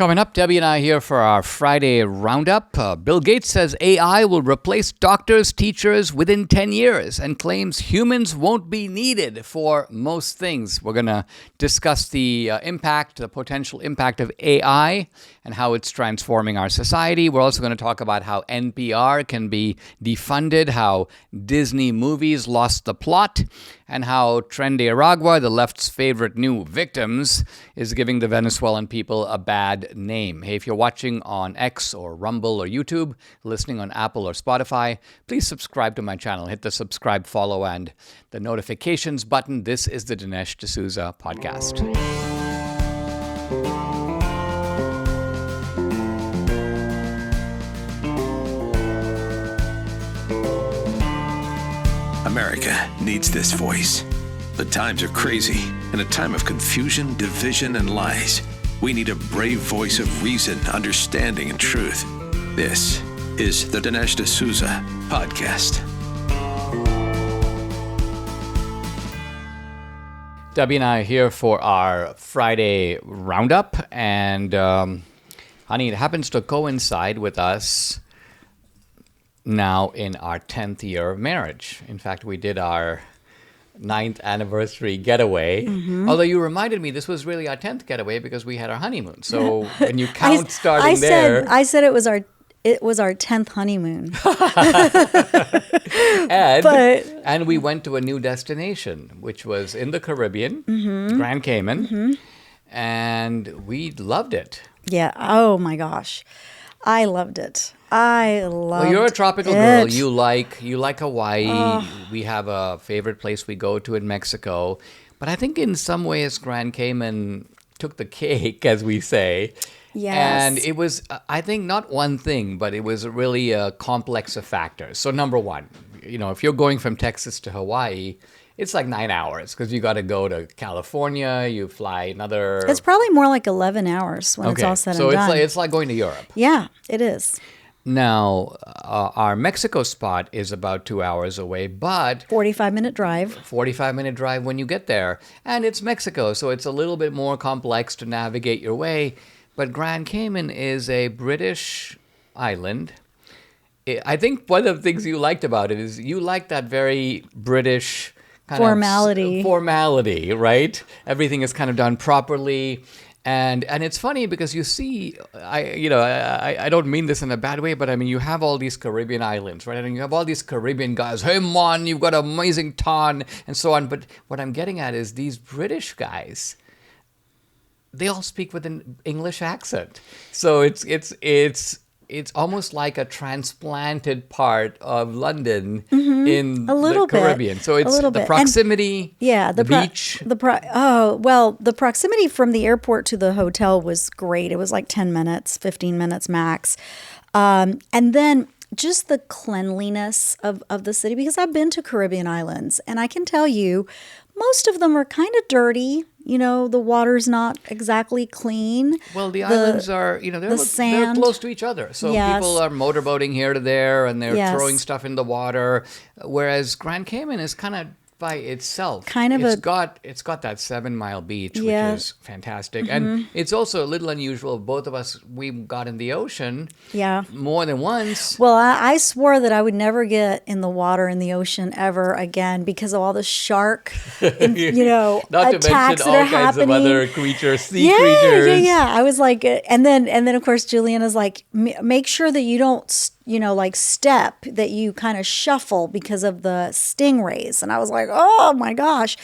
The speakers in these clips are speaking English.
Coming up, Debbie and I here for our Friday roundup. Bill Gates says AI will replace doctors, teachers within 10 years and claims humans won't be needed for most things. We're going to discuss the potential impact of AI and how it's transforming our society. We're also going to talk about how NPR can be defunded, how Disney movies lost the plot, and how Tren de Aragua, the left's favorite new victims, is giving the Venezuelan people a bad name. Hey, if you're watching on X or Rumble or YouTube, listening on Apple or Spotify, please subscribe to my channel. Hit the subscribe, follow, and the notifications button. This is the Dinesh D'Souza podcast. America needs this voice. The times are crazy. In a time of confusion, division, and lies, we need a brave voice of reason, understanding, and truth. This is the Dinesh D'Souza podcast. Debbie and I are here for our Friday roundup, and honey, it happens to coincide with us now in our 10th year of marriage. In fact, we did our 9th anniversary getaway. Mm-hmm. Although you reminded me this was really our 10th getaway because we had our honeymoon. So when you count I said it was our 10th honeymoon. and we went to a new destination, which was in the Caribbean, mm-hmm. Grand Cayman, and we loved it. Yeah. Oh my gosh. I loved it. Well, you're a tropical girl. You like Hawaii. We have a favorite place we go to in Mexico. But I think in some ways Grand Cayman took the cake, as we say. Yes. And it was, I think, not one thing, but it was really a complex of factors. So number one, if you're going from Texas to Hawaii, it's like 9 hours because you got to go to California. You fly another. It's probably more like 11 hours when it's all said and done. So it's like going to Europe. Yeah, it is. Now, our Mexico spot is about 2 hours away, but 45-minute drive. 45-minute drive when you get there. And it's Mexico, so it's a little bit more complex to navigate your way. But Grand Cayman is a British island. I think one of the things you liked about it is you like that very British kind of formality, right? Everything is kind of done properly. And it's funny because you see, I don't mean this in a bad way, but I mean, you have all these Caribbean islands, right? And you have all these Caribbean guys, hey man, you've got an amazing ton, and so on. But what I'm getting at is these British guys, they all speak with an English accent. So it's almost like a transplanted part of London in the Caribbean. So it's the proximity, the beach. The proximity from the airport to the hotel was great. It was like 10 minutes, 15 minutes max. And then just the cleanliness of the city, because I've been to Caribbean islands, and I can tell you, most of them are kind of dirty. The water's not exactly clean. Well, the islands are, they're close to each other. So people are motorboating here to there, and they're throwing stuff in the water. Whereas Grand Cayman is kind of by itself. It's got that 7-mile beach, which is fantastic. Mm-hmm. And it's also a little unusual. Both of us, we got in the ocean more than once. Well, I swore that I would never get in the water in the ocean ever again because of all the shark, not to mention all kinds of other creatures, sea creatures. Yeah. I was like, and then of course Julian is like, make sure that you don't step, that you kind of shuffle because of the stingrays. And I was like, oh my gosh.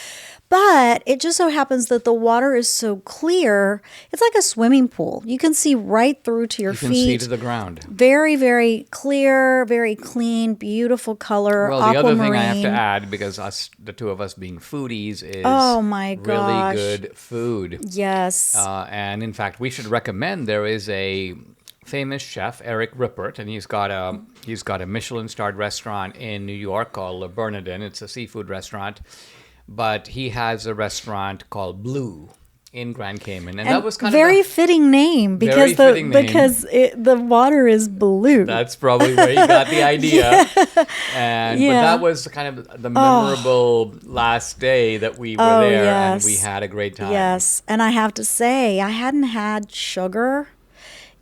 But it just so happens that the water is so clear. It's like a swimming pool. You can see right through to your feet. You can see to the ground. Very, very clear, very clean, beautiful color, Well, the other thing I have to add, because the two of us being foodies, is really good food. Yes. And in fact, we should recommend, there is a famous chef, Eric Rippert, and he's got a Michelin-starred restaurant in New York called Le Bernardin. It's a seafood restaurant. But he has a restaurant called Blue in Grand Cayman, and that was kind of a fitting name because the water is blue. That's probably where you got the idea. But that was kind of the memorable last day that we were there, and we had a great time. Yes, and I have to say, I hadn't had sugar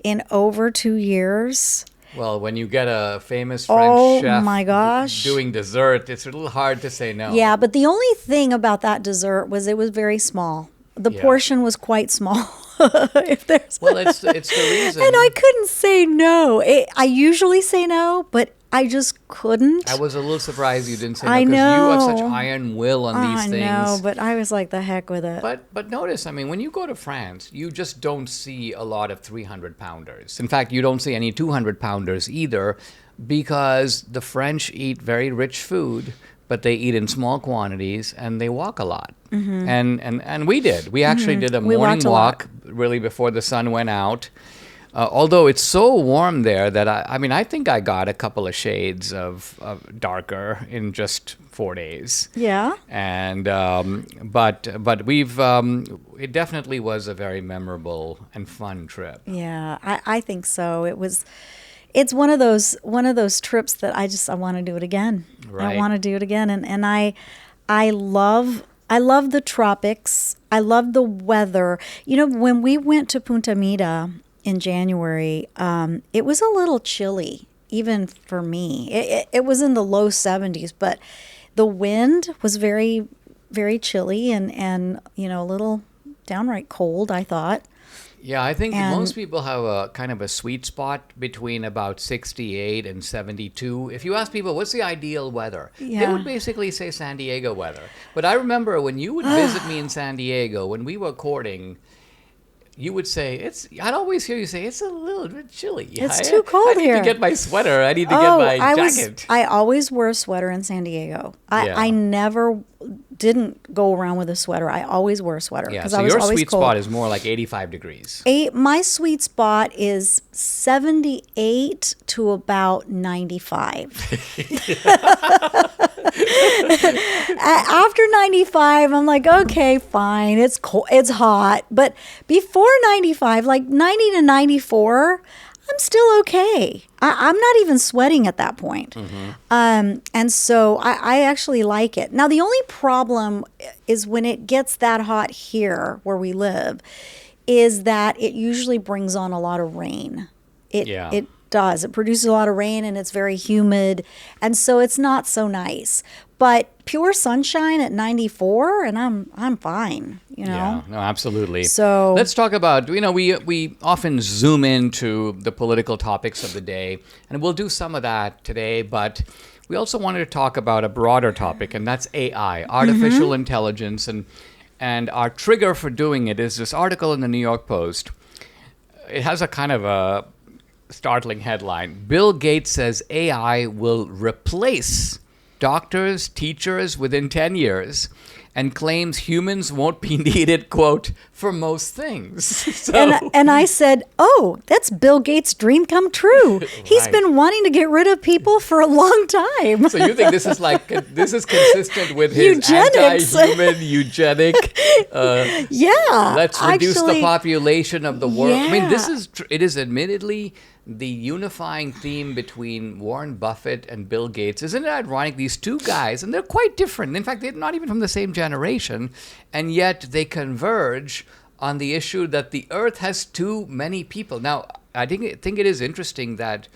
in over 2 years. Well, when you get a famous French chef my gosh. doing dessert, it's a little hard to say no. Yeah, but the only thing about that dessert was it was very small. The portion was quite small. If there's Well, it's the reason. and I couldn't say no. I usually say no, but I just couldn't. I was a little surprised you didn't say no I because you have know. such iron will on these I things. know, but I was like, the heck with it. But notice, I mean, when you go to France, you just don't see a lot of 300-pounders. In fact, you don't see any 200-pounders either, because the French eat very rich food, but they eat in small quantities and they walk a lot. Mm-hmm. And we did. We actually did a We morning walked a lot. walk really before the sun went out. Although it's so warm there that I think I got a couple of shades of darker in just 4 days. Yeah. And but we've it definitely was a very memorable and fun trip. Yeah, I think so. It's one of those trips that I want to do it again. Right. I want to do it again, and I love the tropics. I love the weather. You know, when we went to Punta Mita in January, it was a little chilly, even for me. It was in the low 70s, but the wind was very, very chilly and a little downright cold, I thought. Yeah, I think And- most people have a kind of a sweet spot between about 68 and 72. If you ask people, what's the ideal weather? They Yeah. would basically say San Diego weather. But I remember when you would visit me in San Diego, when we were courting, you would say, I'd always hear you say, it's a little bit chilly. It's too cold I need here." to get my sweater. I need to get my I jacket. I always wore a sweater in San Diego. Yeah. I never didn't go around with a sweater. I always wore a sweater Yeah, because so I was your always sweet cold. spot is more like 85 degrees. My sweet spot is 78 to about 95. After 95, I'm like, okay, fine. It's cold, it's hot. But before 95, like 90 to 94, I'm still okay. I'm not even sweating at that point. And so I actually like it. Now, the only problem is when it gets that hot here where we live, is that it usually brings on a lot of rain. It does. It produces a lot of rain and it's very humid. And so it's not so nice. But pure sunshine at 94 and I'm fine, Yeah, no, absolutely. So- let's talk about, we often zoom into the political topics of the day, and we'll do some of that today, but we also wanted to talk about a broader topic, and that's AI, artificial intelligence, and our trigger for doing it is this article in the New York Post. It has a kind of a startling headline. Bill Gates says AI will replace doctors, teachers within 10 years, and claims humans won't be needed, quote, for most things. So, And I said, oh, that's Bill Gates' dream come true. He's Right. been wanting to get rid of people for a long time. so you think this is consistent with his Eugenics. anti-human eugenic? Yeah. Let's reduce the actually, population of the world. I mean, Yeah. it is admittedly the unifying theme between Warren Buffett and Bill Gates. Isn't it ironic? These two guys, and they're quite different. In fact, they're not even from the same generation, and yet they converge on the issue that the Earth has too many people. Now, I think it is interesting that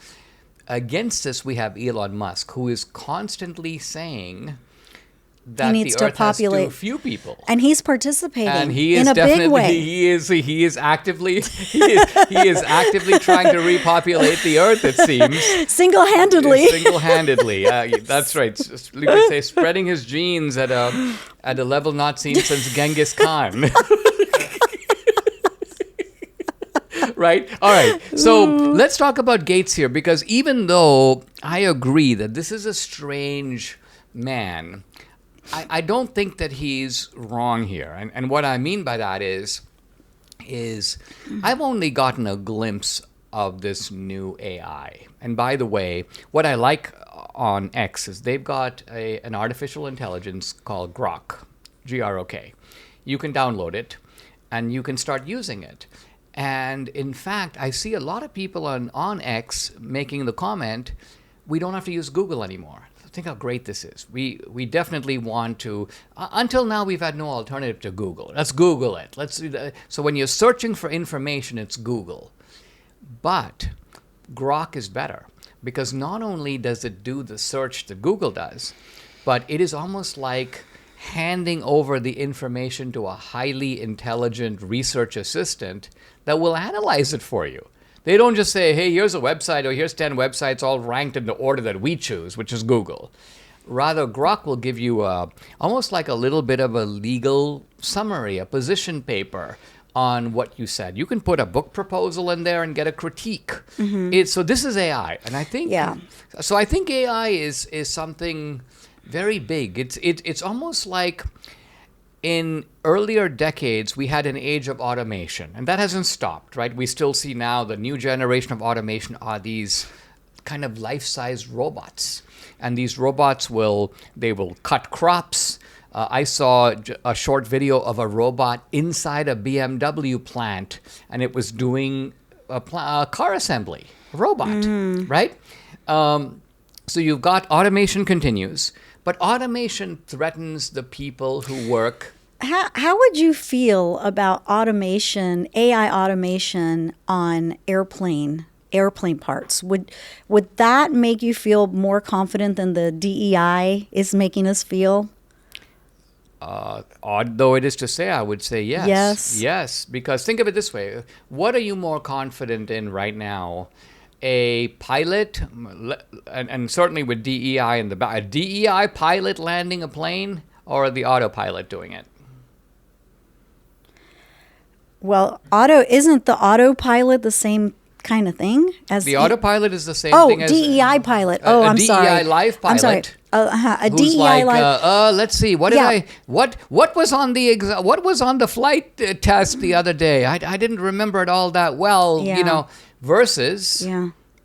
against this we have Elon Musk, who is constantly saying that needs the to Earth has too populate- few people. And he's participating And he is in a definitely big way. he is actively trying to repopulate the earth, it seems. Single-handedly. Single-handedly. That's right. You could say spreading his genes at a level not seen since Genghis Khan. Right? All right. So let's talk about Gates here, because even though I agree that this is a strange man, I don't think that he's wrong here. And what I mean by that is I've only gotten a glimpse of this new AI. And by the way, what I like on X is they've got an artificial intelligence called Grok, Grok. You can download it and you can start using it. And in fact, I see a lot of people on X making the comment, we don't have to use Google anymore. Think how great this is. We definitely want to. Until now, we've had no alternative to Google. Let's Google it. So when you're searching for information, it's Google. But Grok is better because not only does it do the search that Google does, but it is almost like handing over the information to a highly intelligent research assistant that will analyze it for you. They don't just say, hey, here's a website, or here's 10 websites all ranked in the order that we choose, which is Google. Rather, Grok will give you almost like a little bit of a legal summary, a position paper on what you said. You can put a book proposal in there and get a critique. So this is AI. And I think, so I think AI is something very big. It's almost like in earlier decades, we had an age of automation, and that hasn't stopped, right? We still see now the new generation of automation are these kind of life-size robots. And these robots will cut crops. I saw a short video of a robot inside a BMW plant, and it was doing a car assembly, a robot, right? So you've got automation continues, but automation threatens the people who work. How would you feel about automation, AI automation on airplane parts? Would that make you feel more confident than the DEI is making us feel? Odd though it is to say, I would say yes. Yes, because think of it this way. What are you more confident in right now? A pilot, and certainly with DEI in the back, a DEI pilot landing a plane, or the autopilot doing it? Well, isn't the autopilot the same kind of thing as the autopilit is the same thing as DEI pilot. I'm DEI sorry. Live pilot. I'm sorry. A who's DEI like, live. let's see. What was on the flight test the other day? I didn't remember it all that well. Yeah. Versus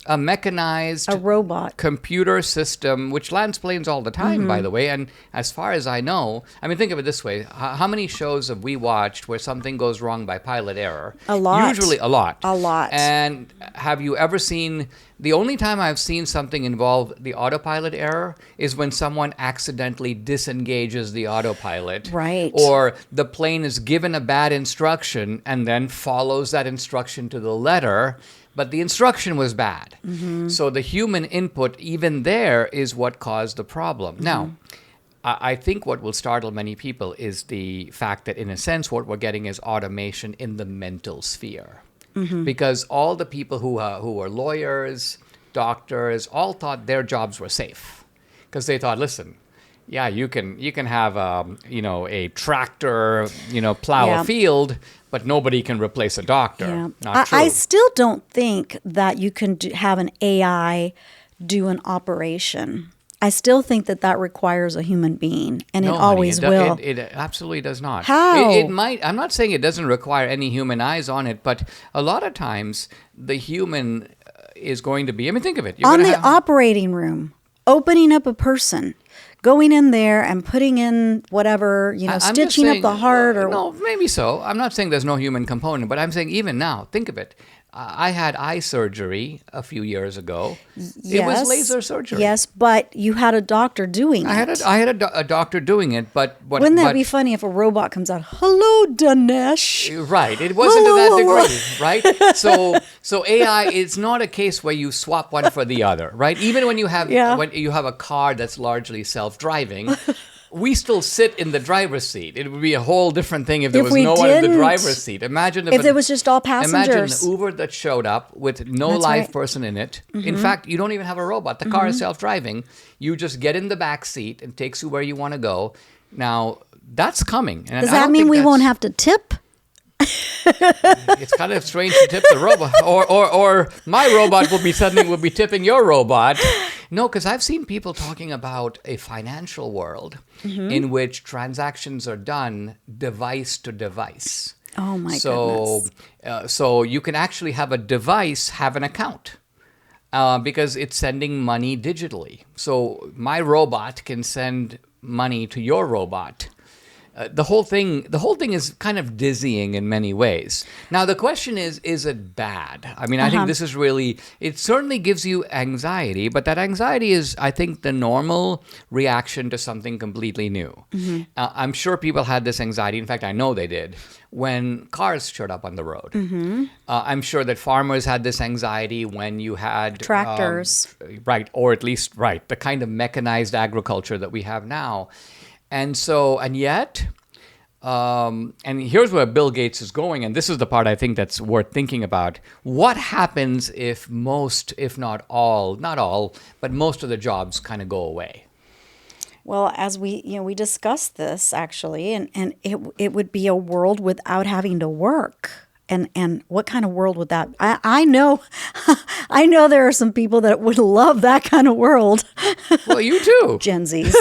a mechanized robot computer system, which lands planes all the time, by the way. And as far as I know, I mean, think of it this way. How many shows have we watched where something goes wrong by pilot error? A lot. Usually a lot. A lot. And have you ever seen, the only time I've seen something involve the autopilot error is when someone accidentally disengages the autopilot. Right. Or the plane is given a bad instruction and then follows that instruction to the letter, but the instruction was bad. So the human input, even there, is what caused the problem. Now, I think what will startle many people is the fact that, in a sense, what we're getting is automation in the mental sphere. Because all the people who were lawyers, doctors, all thought their jobs were safe. Because they thought, listen, yeah, you can have a tractor, plow a field, but nobody can replace a doctor. Yeah. Not true. I still don't think that you can have an AI do an operation. I still think that requires a human being, and No, it always honey, will. It absolutely does not. How? It might. I'm not saying it doesn't require any human eyes on it, but a lot of times the human is going to be. I mean, think of it. On the operating room, opening up a person, going in there and putting in whatever, I'm just stitching saying, up the heart or no, maybe so. I'm not saying there's no human component, but I'm saying even now, think of it. I had eye surgery a few years ago. It was laser surgery. Yes, but you had a doctor doing it. I had a doctor doing it, but wouldn't that be funny if a robot comes out? Hello, Dinesh. Right, it wasn't to that degree, right? So AI, it's not a case where you swap one for the other, right? Even when you have a car that's largely self-driving. We still sit in the driver's seat. It would be a whole different thing if there was no one in the driver's seat. Imagine if it was just all passengers. Imagine an Uber that showed up with no live person in it. In fact, you don't even have a robot. The car is self-driving. You just get in the back seat and takes you where you want to go. Now, that's coming. And does that mean we won't have to tip? It's kind of strange to tip the robot, or my robot will be tipping your robot. No, because I've seen people talking about a financial world in which transactions are done device to device. Oh my goodness! So you can actually have a device have an account because it's sending money digitally. So my robot can send money to your robot. the whole thing is kind of dizzying in many ways. Now, the question is it bad? I mean, I think this is really, it certainly gives you anxiety, but that anxiety is, I think, the normal reaction to something completely new. I'm sure people had this anxiety. In fact, I know they did when cars showed up on the road. I'm sure that farmers had this anxiety when you had tractors. Right, or at least, right, the kind of mechanized agriculture that we have now. And so, and yet, and here's where Bill Gates is going, and this is the part I think that's worth thinking about. What happens if most, if not all, but most of the jobs kind of go away? Well, as we discussed this actually, and it would be a world without having to work. And what kind of world would that? I know there are some people that would love that kind of world. Well, you too. Gen Zs.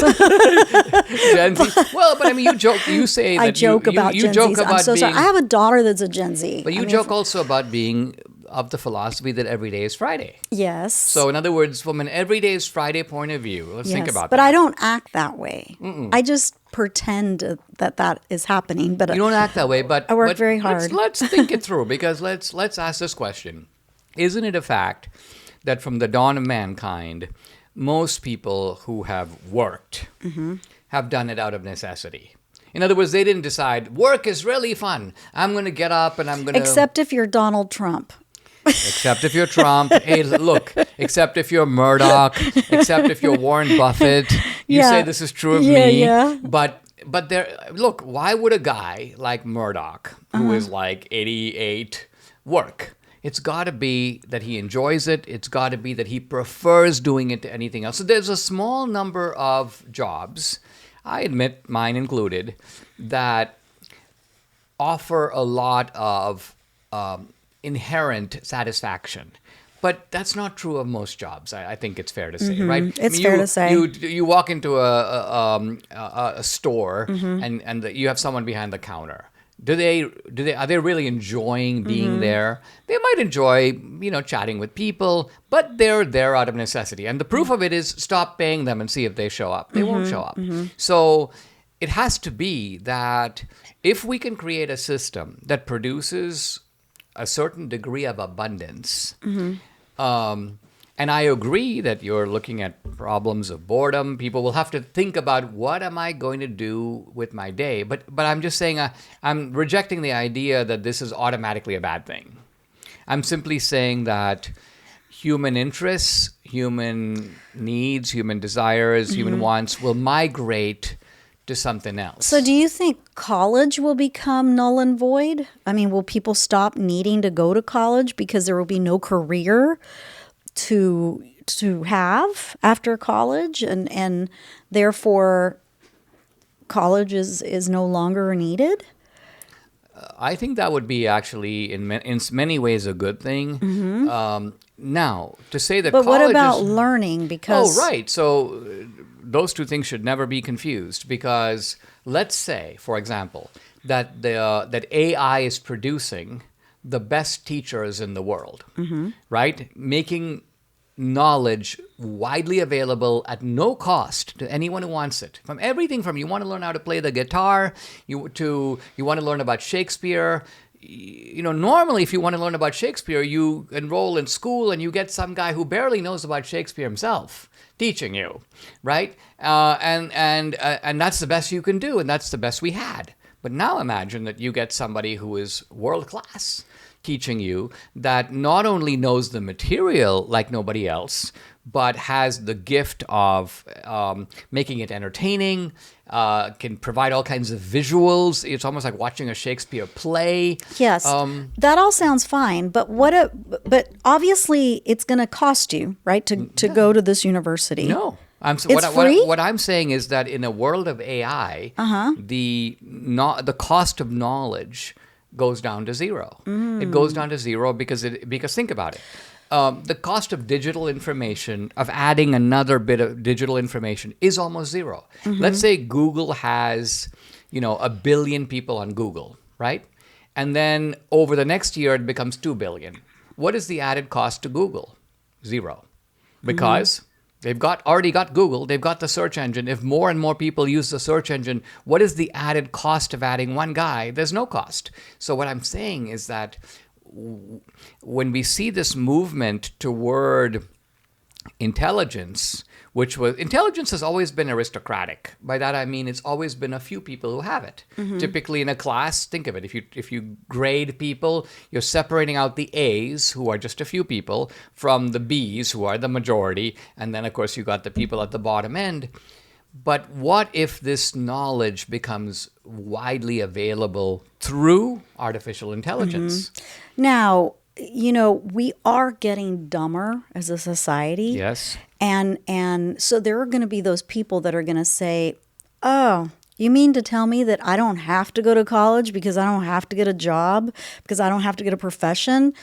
Gen Z. Well, but I mean, you say that I joke about Gen Zs. I'm so sorry. I have a daughter that's a Gen Z. But you joke also about being of the philosophy that every day is Friday. Yes. So in other words, from an every day is Friday point of view, let's think about that. But I don't act that way. I just pretend that is happening. But you don't act that way, but I work very hard. Let's think it through, because let's ask this question. Isn't it a fact that from the dawn of mankind, most people who have worked have done it out of necessity? In other words, they didn't decide, work is really fun, I'm going to get up and I'm going to... Except if you're Donald Trump. Except if you're Trump. Hey, look, except if you're Murdoch, except if you're Warren Buffett. You say this is true of me. Yeah. But there, look, why would a guy like Murdoch, who is like 88, work? It's got to be that he enjoys it. It's got to be that he prefers doing it to anything else. So there's a small number of jobs, I admit mine included, that offer a lot of inherent satisfaction. But that's not true of most jobs. I think it's fair to say, right? It's fair to say. You walk into a store and you have someone behind the counter. Are they really enjoying being there? They might enjoy, chatting with people, but they're there out of necessity. And the proof of it is stop paying them and see if they show up. They won't show up. So it has to be that if we can create a system that produces a certain degree of abundance, and I agree that you're looking at problems of boredom. People will have to think about, what am I going to do with my day? But I'm just saying, I'm rejecting the idea that this is automatically a bad thing. I'm simply saying that human interests, human needs, human desires, human wants will migrate to something else. So do you think college will become null and void? I mean, will people stop needing to go to college because there will be no career to have after college, and therefore college is no longer needed? I think that would be actually in many ways a good thing. Now, to say that but college what about is, learning? Because right. So those two things should never be confused, because let's say, for example, that that AI is producing the best teachers in the world, right? Making knowledge widely available at no cost to anyone who wants it. From everything from you want to learn how to play the guitar, you want to learn about Shakespeare. Normally if you want to learn about Shakespeare, you enroll in school and you get some guy who barely knows about Shakespeare himself teaching you, right? And that's the best you can do, and that's the best we had. But now imagine that you get somebody who is world class teaching you, that not only knows the material like nobody else, but has the gift of making it entertaining, can provide all kinds of visuals. It's almost like watching a Shakespeare play. Yes, that all sounds fine, but but obviously it's going to cost you, right, to go to this university. No. It's free? What I'm saying is that in a world of AI, the cost of knowledge goes down to zero. It goes down to zero because think about it. The cost of digital information, of adding another bit of digital information, is almost zero. Let's say Google has, 1 billion people on Google, right? And then over the next year, it becomes 2 billion. What is the added cost to Google? Zero. Because They've already got Google. They've got the search engine. If more and more people use the search engine, what is the added cost of adding one guy? There's no cost. So what I'm saying is that when we see this movement toward intelligence, intelligence has always been aristocratic. By that I mean it's always been a few people who have it. Typically in a class, think of it, if you grade people, you're separating out the A's, who are just a few people, from the B's, who are the majority, and then of course you got the people at the bottom end. But what if this knowledge becomes widely available through artificial intelligence? Now, we are getting dumber as a society. Yes. And so there are going to be those people that are going to say, oh, you mean to tell me that I don't have to go to college because I don't have to get a job, because I don't have to get a profession?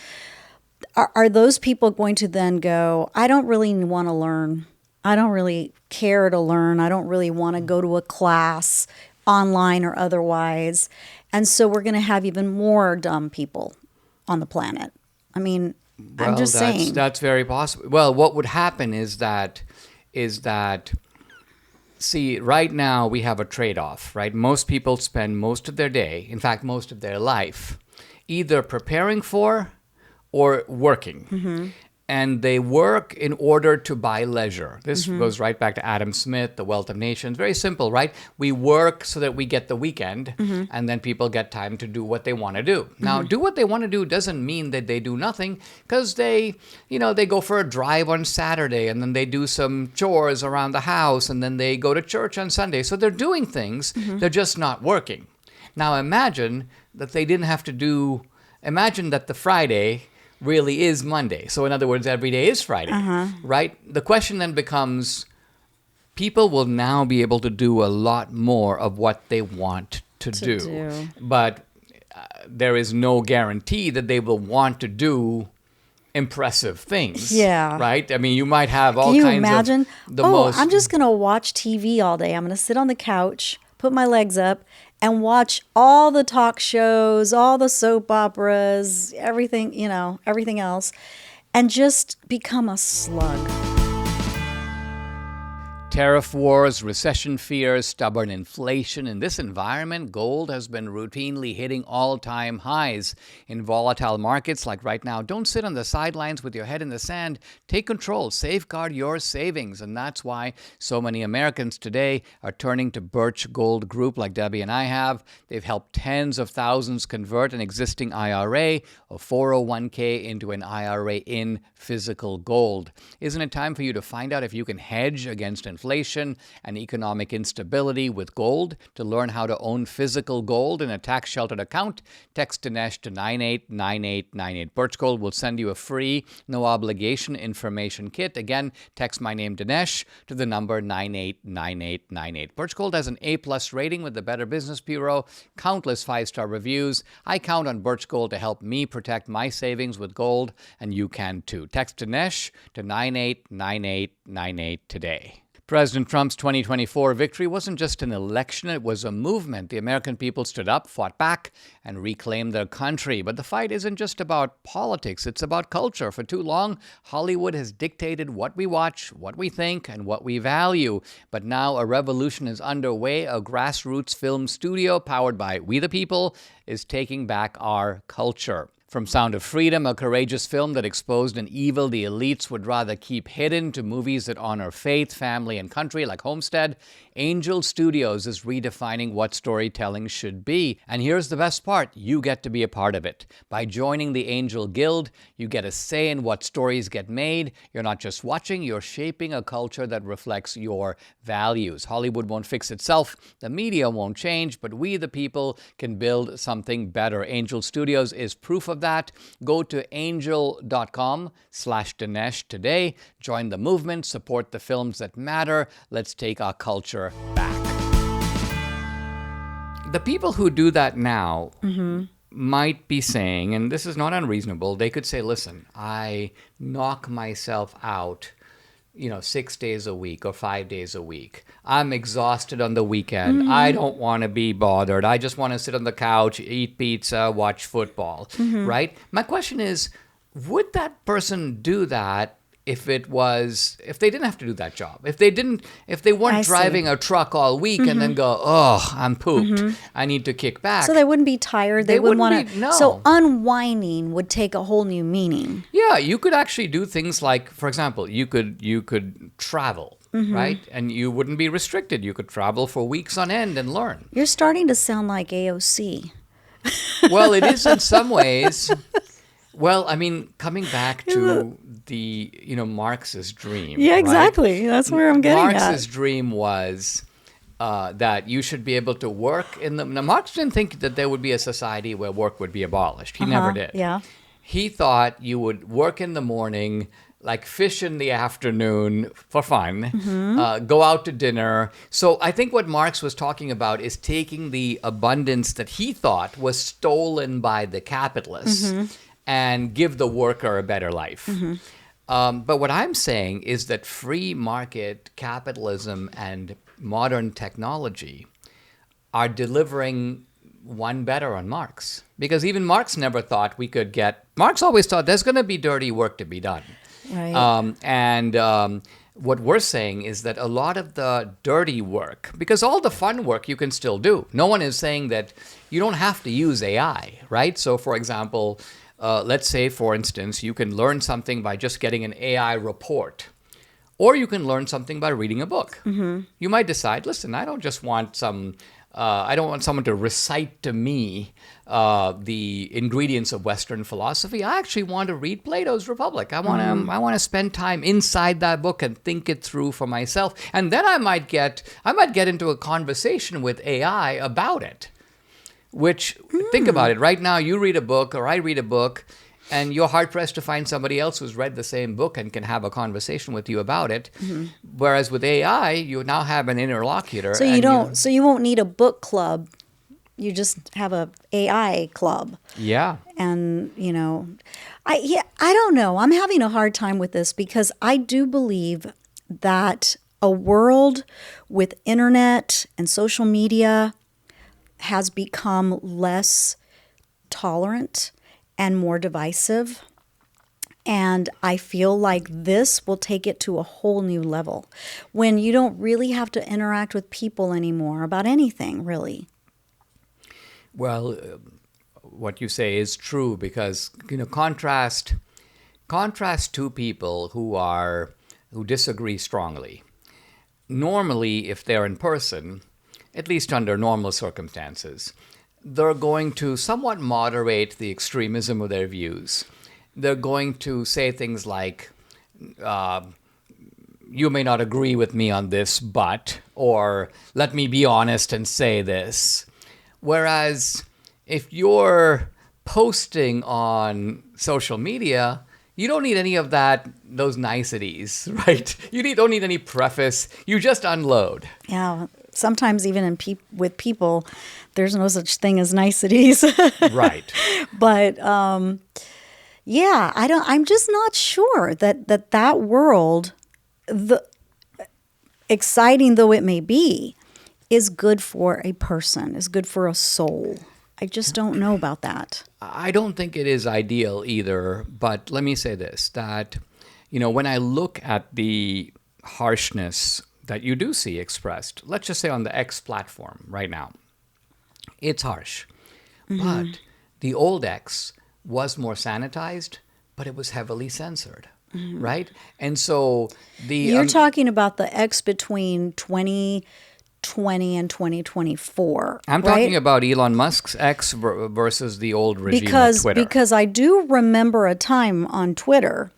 Are those people going to then go, I don't really want to learn. I don't really care to learn. I don't really want to go to a class online or otherwise. And so we're going to have even more dumb people on the planet. I mean, I'm just saying. That's very possible. Well, what would happen is that, see, right now we have a trade-off, right? Most people spend most of their day, in fact, most of their life, either preparing for or working. And they work in order to buy leisure. This goes right back to Adam Smith, The Wealth of Nations. Very simple, right? We work so that we get the weekend, and then people get time to do what they want to do. Now, do what they want to do doesn't mean that they do nothing, because they go for a drive on Saturday, and then they do some chores around the house, and then they go to church on Sunday. So they're doing things, they're just not working. Now, imagine that they didn't have to imagine that the Friday really is Monday. So in other words, every day is Friday, right? The question then becomes, people will now be able to do a lot more of what they want to do. But there is no guarantee that they will want to do impressive things. Yeah. Right? I mean, you might have all kinds of... Can you imagine? I'm just going to watch TV all day. I'm going to sit on the couch, put my legs up, and watch all the talk shows, all the soap operas, everything else, and just become a slug. Tariff wars, recession fears, stubborn inflation. In this environment, gold has been routinely hitting all-time highs. In volatile markets like right now, don't sit on the sidelines with your head in the sand. Take control, safeguard your savings. And that's why so many Americans today are turning to Birch Gold Group like Debbie and I have. They've helped tens of thousands convert an existing IRA or 401k into an IRA in physical gold. Isn't it time for you to find out if you can hedge against inflation and economic instability with gold? To learn how to own physical gold in a tax-sheltered account, text Dinesh to 989898. Birch Gold will send you a free, no-obligation information kit. Again, text my name Dinesh to the number 989898. Birch Gold has an A+ rating with the Better Business Bureau, countless 5-star reviews. I count on Birch Gold to help me protect my savings with gold, and you can too. Text Dinesh to 989898 today. President Trump's 2024 victory wasn't just an election, it was a movement. The American people stood up, fought back, and reclaimed their country. But the fight isn't just about politics, it's about culture. For too long, Hollywood has dictated what we watch, what we think, and what we value. But now a revolution is underway. A grassroots film studio powered by We the People is taking back our culture. From Sound of Freedom, a courageous film that exposed an evil the elites would rather keep hidden, to movies that honor faith, family, and country like Homestead, Angel Studios is redefining what storytelling should be. And here's the best part, you get to be a part of it. By joining the Angel Guild, you get a say in what stories get made. You're not just watching, you're shaping a culture that reflects your values. Hollywood won't fix itself, the media won't change, but we the people can build something better. Angel Studios is proof of that. Go to angel.com/Dinesh today. Join the movement, support the films that matter. Let's take our culture back. The people who do that now might be saying, and this is not unreasonable, they could say, listen, I knock myself out 6 days a week or 5 days a week. I'm exhausted on the weekend. I don't want to be bothered. I just want to sit on the couch, eat pizza, watch football, right? My question is, would that person do that if they didn't have to do that job, if they weren't driving a truck all week and then go, oh, I'm pooped, I need to kick back. So they wouldn't be tired. They wouldn't want to. No. So unwinding would take a whole new meaning. Yeah, you could actually do things like, for example, you could travel, right? And you wouldn't be restricted. You could travel for weeks on end and learn. You're starting to sound like AOC. Well, it is in some ways. Well, I mean, coming back to the, Marx's dream. Yeah, right? exactly. That's where I'm getting at. Marx's dream was that you should be able to work in the... Now, Marx didn't think that there would be a society where work would be abolished. He never did. Yeah. He thought you would work in the morning, like fish in the afternoon for fun, go out to dinner. So I think what Marx was talking about is taking the abundance that he thought was stolen by the capitalists and give the worker a better life. But what I'm saying is that free market capitalism and modern technology are delivering one better on Marx. Because even Marx never thought we could get... Marx always thought there's going to be dirty work to be done. Right. What we're saying is that a lot of the dirty work, because all the fun work you can still do. No one is saying that you don't have to use AI, right? So, for example... let's say, for instance, you can learn something by just getting an AI report, or you can learn something by reading a book. You might decide, listen, I don't just want I don't want someone to recite to me the ingredients of Western philosophy. I actually want to read Plato's Republic. I want to spend time inside that book and think it through for myself. And then I might get into a conversation with AI about it. Which, think about it, right now you read a book or I read a book and you're hard-pressed to find somebody else who's read the same book and can have a conversation with you about it. Whereas with AI, you now have an interlocutor. So you won't need a book club. You just have a AI club. Yeah. And, I don't know. I'm having a hard time with this because I do believe that a world with internet and social media has become less tolerant and more divisive. And I feel like this will take it to a whole new level when you don't really have to interact with people anymore about anything, really. Well, what you say is true because, contrast two people who disagree strongly. Normally, if they're in person, at least under normal circumstances, they're going to somewhat moderate the extremism of their views. They're going to say things like, you may not agree with me on this, but, or let me be honest and say this. Whereas if you're posting on social media, you don't need any of those niceties, right? You don't need any preface. You just unload. Yeah. Sometimes even with people, there's no such thing as niceties. Right. But I'm just not sure that world, exciting though it may be, is good for a person, is good for a soul. I just don't know about that. I don't think it is ideal either, but let me say this, that, when I look at the harshness that you do see expressed, let's just say on the X platform right now, it's harsh. But the old X was more sanitized, but it was heavily censored, right? And so You're talking about the X between 2020 and 2024, I'm right? talking about Elon Musk's X versus the old regime of Twitter. Because I do remember a time on Twitter.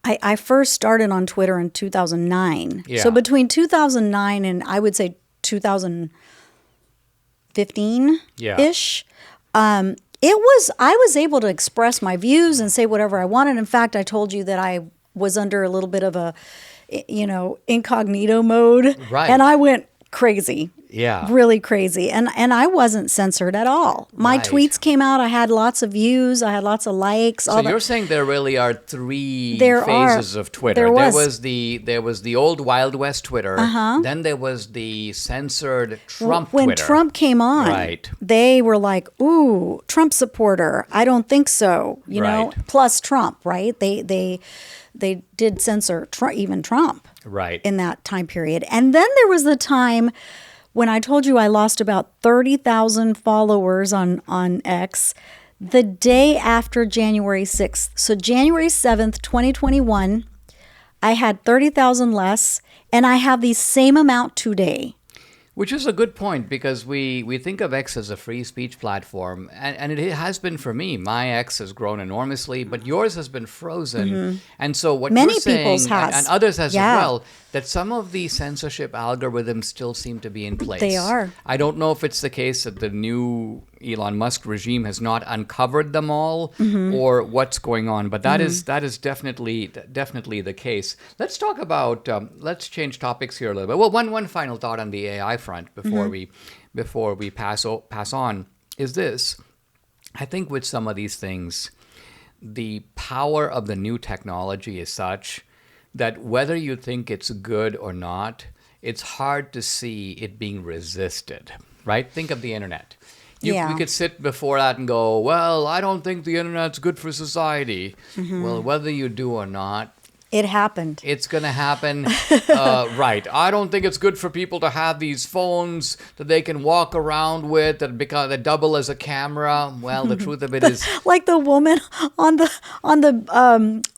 I first started on Twitter in 2009. Yeah. So between 2009 and I would say 2015-ish, I was able to express my views and say whatever I wanted. In fact, I told you that I was under a little bit of a, incognito mode. Right. And I went crazy. Yeah. Really crazy. And I wasn't censored at all. My Right. tweets came out. I had lots of views. I had lots of likes. So you're saying there really are three There phases are. of Twitter. There There was. was the old Wild West Twitter. Then there was the censored Trump when Twitter. Trump came on, Right. they were like, "Ooh, Trump supporter." I don't think so. You know, Right. plus Trump, right? They did censor even Trump Right. in that time period. And then there was the time when I told you I lost about 30,000 followers on X the day after January 6th. So January 7th, 2021, I had 30,000 less, and I have the same amount today. Which is a good point, because we think of X as a free speech platform, and it has been for me. My X has grown enormously, but yours has been frozen. And so what Many you're saying, people's has. and others has Yeah. as well, that some of the censorship algorithms still seem to be in place. They are. I don't know if it's the case that the new Elon Musk regime has not uncovered them all, or what's going on, but that is definitely the case. Let's talk about let's change topics here a little bit. Well, one final thought on the AI front before we pass on is this. I think with some of these things, the power of the new technology is such that whether you think it's good or not, it's hard to see it being resisted, right? Think of the internet. We could sit before that and go, well, I don't think the internet's good for society. Well, whether you do or not, It happened. it's going to happen. Right. I don't think it's good for people to have these phones that they can walk around with that double as a camera. Well, the truth of it is, Like the woman on the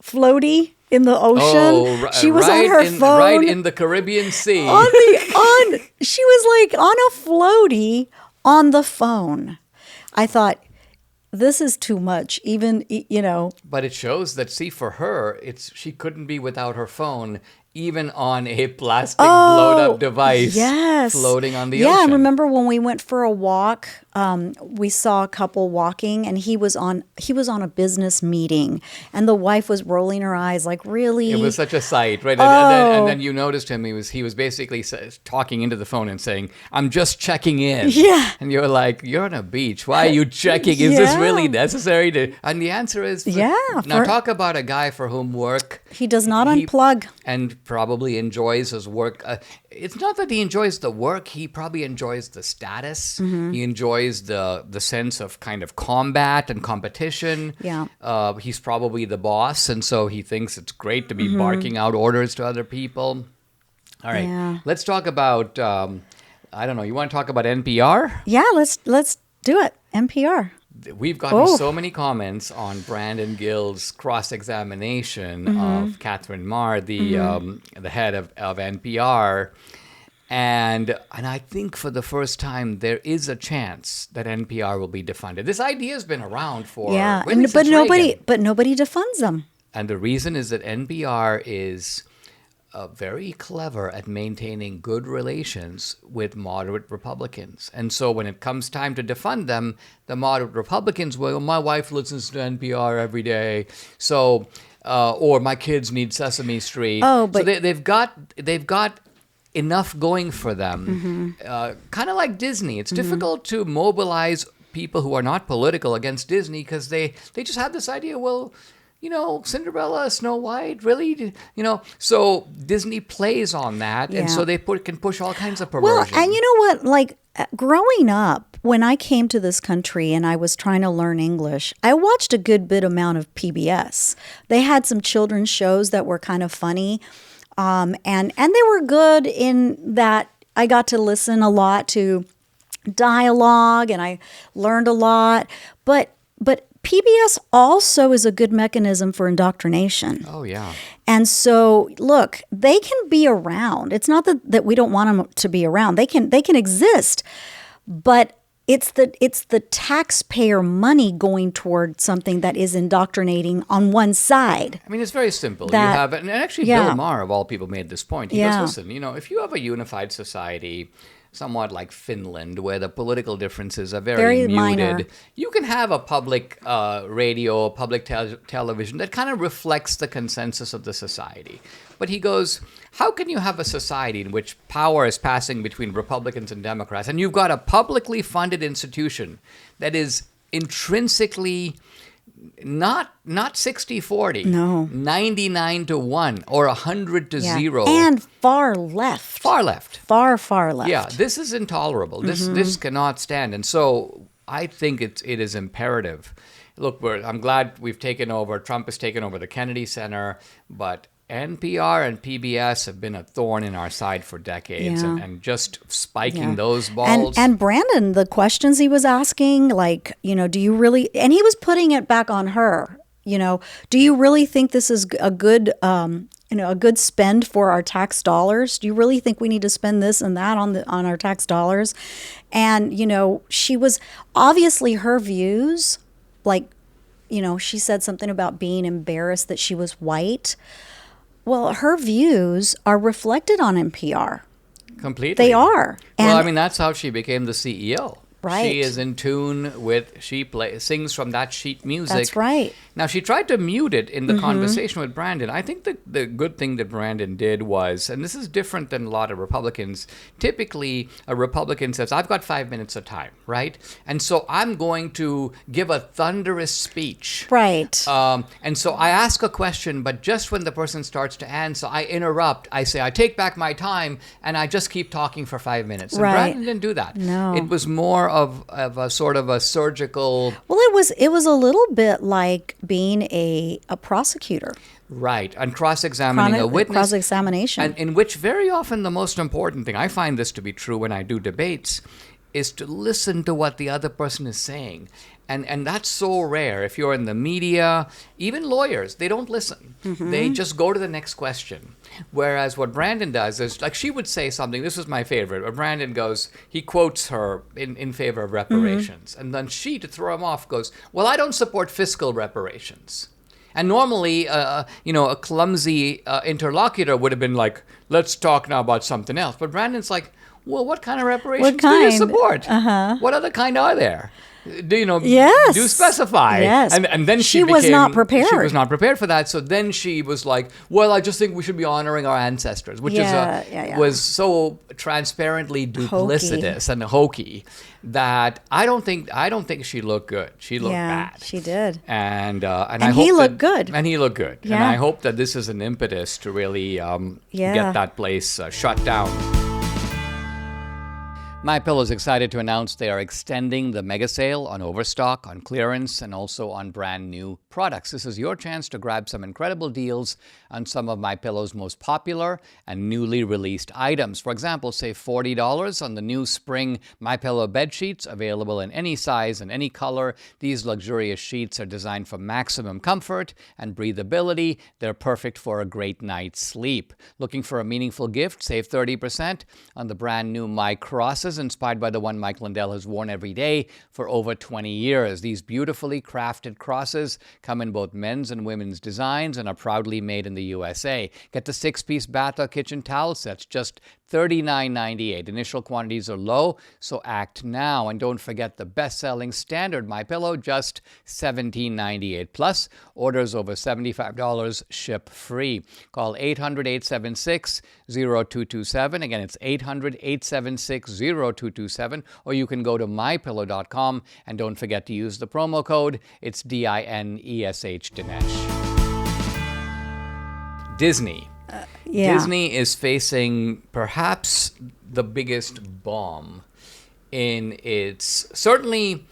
floaty in the ocean. She was on her phone. right in the Caribbean Sea. She was like on a floaty on the phone. I thought, this is too much. Even, But it shows that, see, for her, she couldn't be without her phone, even on a plastic blowed-up device floating on the ocean. Yeah, I remember when we went for a walk, we saw a couple walking, and he was on a business meeting, and the wife was rolling her eyes like, really? It was such a sight, right? And then you noticed him. He was basically talking into the phone and saying, "I'm just checking in." Yeah. And you're like, "You're on a beach. Why are you checking? Is this really necessary to?" And the answer is, Now talk about a guy for whom work. He does not unplug. And probably enjoys his work. It's not that he enjoys the work. He probably enjoys the status. He enjoys the sense of kind of combat and competition. Yeah. He's probably the boss, and so he thinks it's great to be barking out orders to other people. All right. Yeah. Let's talk about, I don't know, you want to talk about NPR? Yeah, let's do it. NPR. We've gotten so many comments on Brandon Gill's cross-examination of Catherine Marr, the head of NPR, and I think for the first time there is a chance that NPR will be defunded. This idea has been around for really since Reagan. But nobody defunds them. And the reason is that NPR is very clever at maintaining good relations with moderate Republicans. And so when it comes time to defund them, the moderate Republicans will, my wife listens to NPR every day, so or my kids need Sesame Street. Oh, but so they've got enough going for them. Kind of like Disney. It's difficult to mobilize people who are not political against Disney because they just have this idea, well, Cinderella, Snow White, really? So Disney plays on that, and so they can push all kinds of perversion. Well, and you know what? Like, growing up, when I came to this country and I was trying to learn English, I watched a good bit amount of PBS. They had some children's shows that were kind of funny, and they were good in that I got to listen a lot to dialogue, and I learned a lot. But PBS also is a good mechanism for indoctrination. Oh, yeah. And so, look, they can be around. It's not that we don't want them to be around. They can exist, but it's the taxpayer money going toward something that is indoctrinating on one side. I mean, it's very simple. You have, and actually Bill Maher, of all people, made this point. He goes, listen, if you have a unified society, somewhat like Finland, where the political differences are very Very muted. minor. You can have a public radio, public television that kind of reflects the consensus of the society. But he goes, how can you have a society in which power is passing between Republicans and Democrats, and you've got a publicly funded institution that is intrinsically not 60-40, No. 99-1, or 100-0, and far left. far left. Far left. Yeah, this is intolerable. This cannot stand. And so I think it is imperative. Look, I'm glad Trump has taken over the Kennedy Center, but NPR and PBS have been a thorn in our side for decades, Yeah. and just spiking those balls. And Brandon, the questions he was asking, like, do you really, and he was putting it back on her, do you really think this is a good, a good spend for our tax dollars? Do you really think we need to spend this and that on our tax dollars? And, she was obviously her views, like, she said something about being embarrassed that she was white. Well, her views are reflected on NPR. Completely. They are. Well, And- that's how she became the CEO. Right. She is in tune with, sings from that sheet music. That's right. Now, she tried to mute it in the conversation with Brandon. I think the good thing that Brandon did was, and this is different than a lot of Republicans, typically a Republican says, I've got 5 minutes of time, right? And so I'm going to give a thunderous speech. Right. And so I ask a question, but just when the person starts to answer, I interrupt. I say, I take back my time, and I just keep talking for 5 minutes. And Right. Brandon didn't do that. No. It was more of a sort of a surgical... Well, it was a little bit like being a prosecutor. Right, and cross-examining a witness. Cross-examination. And in which very often the most important thing, I find this to be true when I do debates, is to listen to what the other person is saying. And that's so rare. If you're in the media, even lawyers, they don't listen. They just go to the next question. Whereas what Brandon does is, like, she would say something, this is my favorite, where Brandon goes, he quotes her in favor of reparations. And then she, to throw him off, goes, well, I don't support fiscal reparations. And normally, a clumsy interlocutor would have been like, let's talk now about something else. But Brandon's like, well, what kind of reparations do you support? What other kind are there? Yes. Do specify. Yes. And then She was not prepared. She was not prepared for that. So then she was like, well, I just think we should be honoring our ancestors, which was so transparently duplicitous and hokey that I don't think she looked good. She looked bad. She did. And I And hope he looked good. And he looked good. Yeah. And I hope that this is an impetus to really get that place shut down. MyPillow is excited to announce they are extending the mega sale on overstock, on clearance, and also on brand new products. This is your chance to grab some incredible deals on some of MyPillow's most popular and newly released items. For example, save $40 on the new spring MyPillow bed sheets, available in any size and any color. These luxurious sheets are designed for maximum comfort and breathability. They're perfect for a great night's sleep. Looking for a meaningful gift? Save 30% on the brand new My Crosses, inspired by the one Mike Lindell has worn every day for over 20 years. These beautifully crafted crosses come in both men's and women's designs and are proudly made in the USA. Get the 6-piece bath or kitchen towel sets, just $39.98. Initial quantities are low, so act now. And don't forget the best-selling standard MyPillow, just $17.98. Plus, orders over $75 ship free. Call 800-876-0227. Again, it's 800-876-0227. Or you can go to mypillow.com, and don't forget to use the promo code. It's DINESH, Dinesh. Disney. Disney is facing perhaps the biggest bomb in its... Certainly,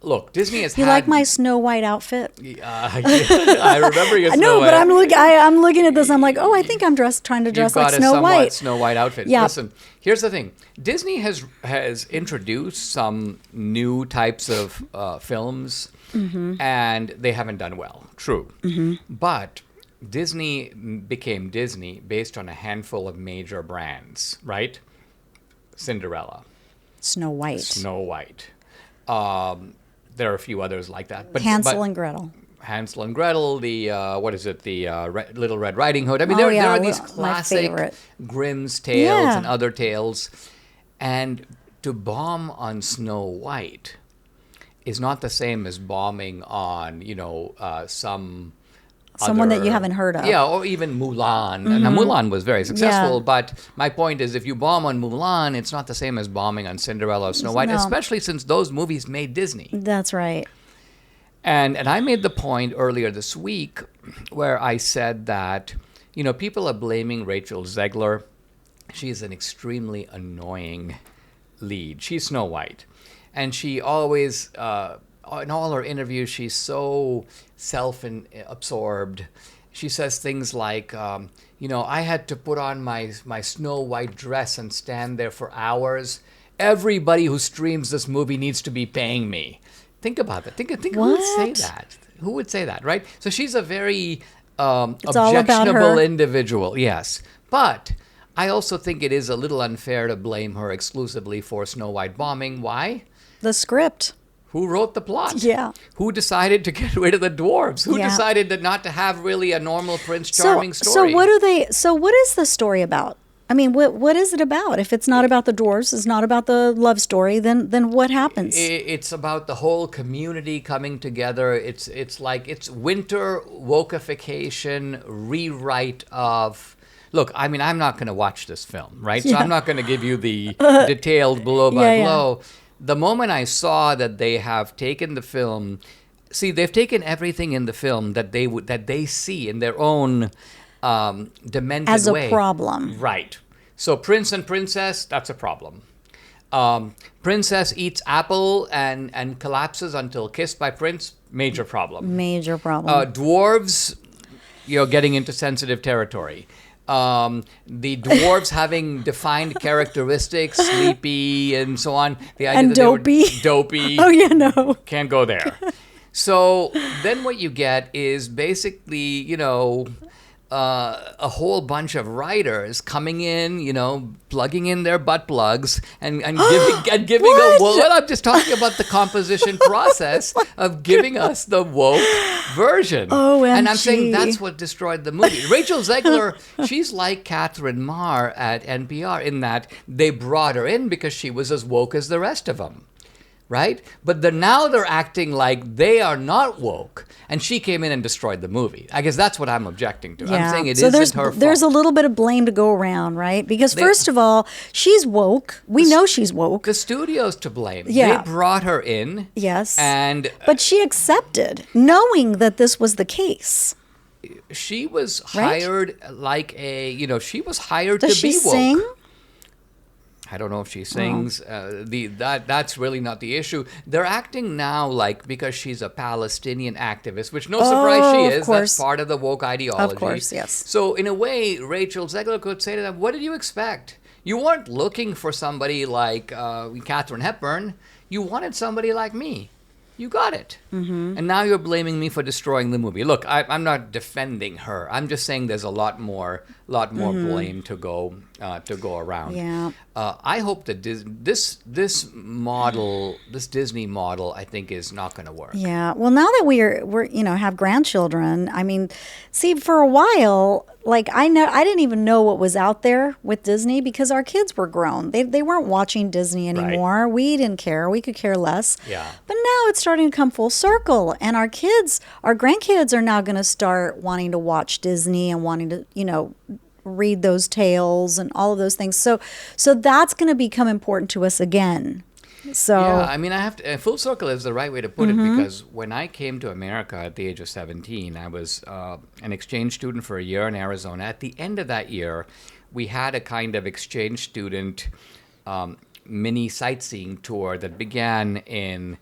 look, Disney has You had... like my Snow White outfit? I remember your Snow No, White. but I'm looking at this. I'm like, oh, I think I'm trying to dress You've got like a Snow somewhat White. Snow White outfit. Yeah. Listen, here's the thing. Disney has introduced some new types of films, and they haven't done well. True. But Disney became Disney based on a handful of major brands, right? Cinderella, Snow White. Snow White. There are a few others like that. But Hansel and Gretel. Hansel and Gretel, the Little Red Riding Hood. I mean, Oh, there yeah, are these my classic favorite. Grimm's tales Yeah. and other tales. And to bomb on Snow White is not the same as bombing on, Someone that you other- haven't heard of. Yeah, or even Mulan. Now, Mulan was very successful, Yeah. but my point is if you bomb on Mulan, it's not the same as bombing on Cinderella or Snow White, No. especially since those movies made Disney. That's right. And I made the point earlier this week where I said that, people are blaming Rachel Zegler. She's an extremely annoying lead. She's Snow White. And she always, in all her interviews, she's so self-absorbed. She says things like, I had to put on my Snow White dress and stand there for hours. Everybody who streams this movie needs to be paying me. Think about that. Think who would say What? that? Who would say that, right? So she's a very all about objectionable her. individual, yes. But I also think it is a little unfair to blame her exclusively for Snow White bombing. Why? The script. Who wrote the plot? Yeah. Who decided to get rid of the dwarves? Who Yeah. decided that not to have really a normal Prince Charming story? So what is the story about? I mean, what is it about? If it's not about the dwarves, it's not about the love story, then what happens? It's about the whole community coming together. It's winter wokeification, rewrite of. Look, I mean, I'm not going to watch this film, right? So Yeah. I'm not going to give you the detailed blow by blow. The moment I saw that they have taken the film, they've taken everything in the film that they see in their own demented As a way. problem. Right. So Prince and Princess, that's a problem. Princess eats apple and collapses until kissed by Prince, major problem. Major problem. Dwarves, getting into sensitive territory. The dwarves having defined characteristics, sleepy and so on. The idea And that they were dopey. dopey. Oh, yeah, no. Can't go there. So then what you get is basically, a whole bunch of writers coming in, plugging in their butt plugs and giving What? well, I'm just talking about the composition process of giving us the woke version. OMG. And I'm saying that's what destroyed the movie. Rachel Zegler, she's like Catherine Marr at NPR in that they brought her in because she was as woke as the rest of them. Right? But now they're acting like they are not woke, and she came in and destroyed the movie. I guess that's what I'm objecting to. I'm saying it so isn't her fault. there's a little bit of blame to go around, right? Because first of all, she's woke. We know she's woke. The studio's to blame. Yeah. They brought her in. Yes. And But she accepted, knowing that this was the case. she was Right? hired she was hired Does to she be woke. sing? I don't know if she sings. That's really not the issue. They're acting now like because she's a Palestinian activist, which no surprise she of is. course. That's part of the woke ideology. Of course, yes. So in a way, Rachel Zegler could say to them, "What did you expect? You weren't looking for somebody like Katharine Hepburn. You wanted somebody like me. You got it. Mm-hmm. And now you're blaming me for destroying the movie. Look, I'm not defending her. I'm just saying there's a lot more blame to go around. Yeah. I hope that this model, this Disney model, I think is not going to work. Yeah. Well, now that we're have grandchildren, I mean, see, for a while, like I didn't even know what was out there with Disney because our kids were grown. They weren't watching Disney anymore. We didn't care. We could care less. Yeah. But now it's starting to come full circle, and our grandkids are now going to start wanting to watch Disney and wanting to, read those tales and all of those things. So that's going to become important to us again. So yeah, I mean, I have to. Full circle is the right way to put it because when I came to America at the age of 17, I was an exchange student for a year in Arizona. At the end of that year, we had a kind of exchange student mini sightseeing tour that began in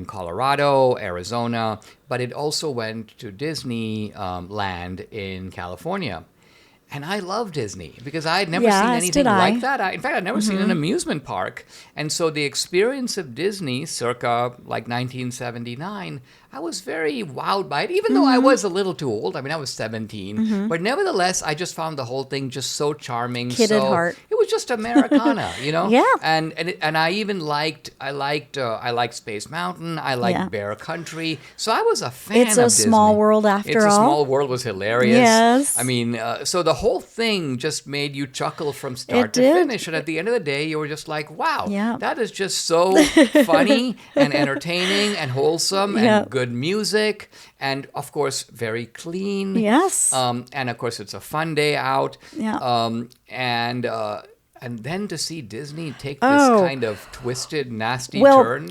Colorado, Arizona, but it also went to Disneyland in California. And I love Disney because I had never seen as anything did I. like that. In fact, I'd never seen an amusement park. And so the experience of Disney circa like 1979, I was very wowed by it, even though I was a little too old. I mean, I was 17, but nevertheless, I just found the whole thing just so charming. Kid at heart. It was just Americana, Yeah. And I even liked Space Mountain. I liked Bear Country. So I was a fan. It's of a Disney. small world after It's all. a Small World was hilarious. Yes. I mean, so the whole thing just made you chuckle from start to did. finish, and at the end of the day, you were just like, "Wow, Yeah. that is just so funny and entertaining and wholesome Yeah. and good music, and of course, very clean." Yes. And of course, it's a fun day out. Yeah. And then to see Disney take this kind of twisted, nasty turn.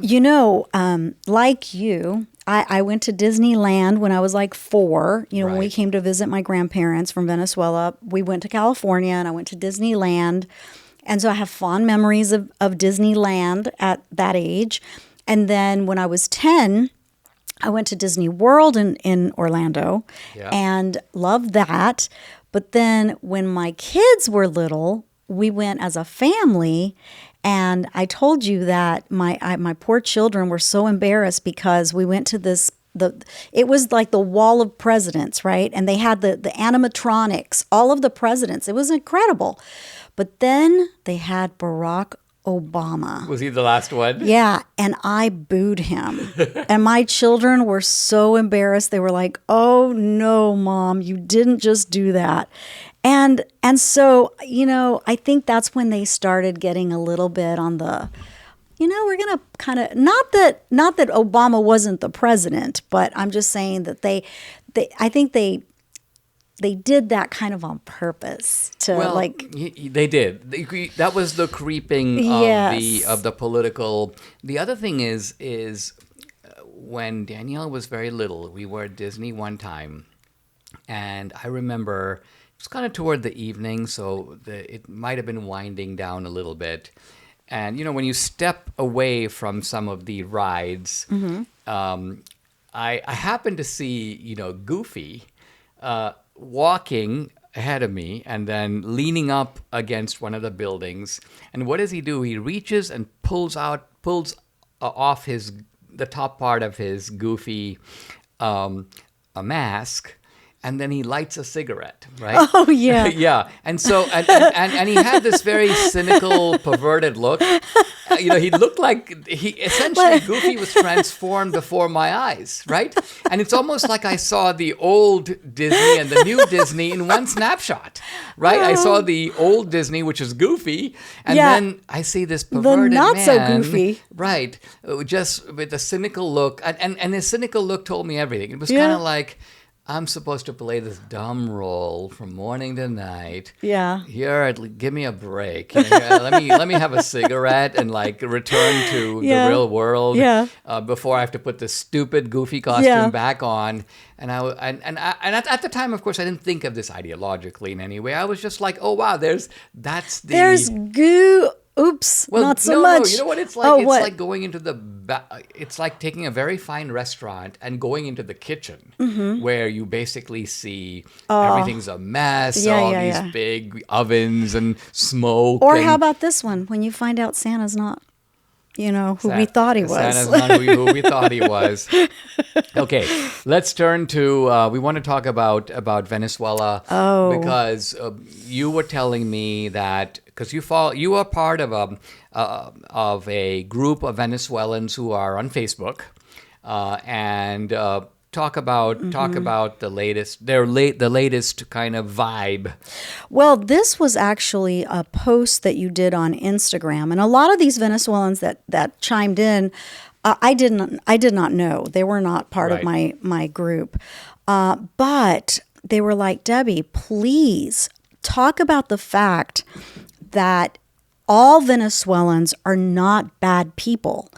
Like you, I went to Disneyland when I was like 4. When we Right. came to visit my grandparents from Venezuela, we went to California and I went to Disneyland. And so I have fond memories of Disneyland at that age. And then when I was 10, I went to Disney World in Orlando and loved that. But then when my kids were little, we went as a family, and I told you that my poor children were so embarrassed because we went to it was like the Wall of Presidents, right? And they had the animatronics, all of the presidents. It was incredible. But then they had Barack Obama. Was he the last one? Yeah, and I booed him. And my children were so embarrassed. They were like, "Oh no, Mom, you didn't just do that." And so, I think that's when they started getting a little bit on the, we're going to kind of, not that Obama wasn't the president, but I'm just saying that I think they did that kind of on purpose to they did. That was the creeping of the political. The other thing is when Danielle was very little, we were at Disney one time, and I remember it was kind of toward the evening, so it might have been winding down a little bit. And when you step away from some of the rides, I happened to see Goofy walking ahead of me and then leaning up against one of the buildings. And what does he do? He reaches and pulls off the top part of his Goofy a mask, and then he lights a cigarette, right? Oh, yeah. Yeah. And so, and he had this very cynical, perverted look. He looked like essentially Goofy was transformed before my eyes, right? And it's almost like I saw the old Disney and the new Disney in one snapshot, right? I saw the old Disney, which is Goofy, and then I see this perverted not man. so goofy. Right. Just with a cynical look. And his cynical look told me everything. It was kind of like, I'm supposed to play this dumb role from morning to night. Yeah. Here, give me a break. Let me have a cigarette and return to the real world. Yeah. Before I have to put this stupid Goofy costume back on. And at the time, of course, I didn't think of this ideologically in any way. I was just like, oh wow, there's goo. Oops, not so much. No, you know what it's like? Like going into it's like taking a very fine restaurant and going into the kitchen where you basically see everything's a mess, these big ovens and smoke. Or how about this one? When you find out Santa's not, who we thought he was. Santa's not who we thought he was. Okay, let's turn to, we want to talk about Venezuela. Oh. Because you were telling me that, because you are part of a group of Venezuelans who are on Facebook, and talk about the latest the latest kind of vibe. Well, this was actually a post that you did on Instagram, and a lot of these Venezuelans that chimed in, I did not know. They were not part of my group, but they were like, Debbie, please talk about the fact that all Venezuelans are not bad people.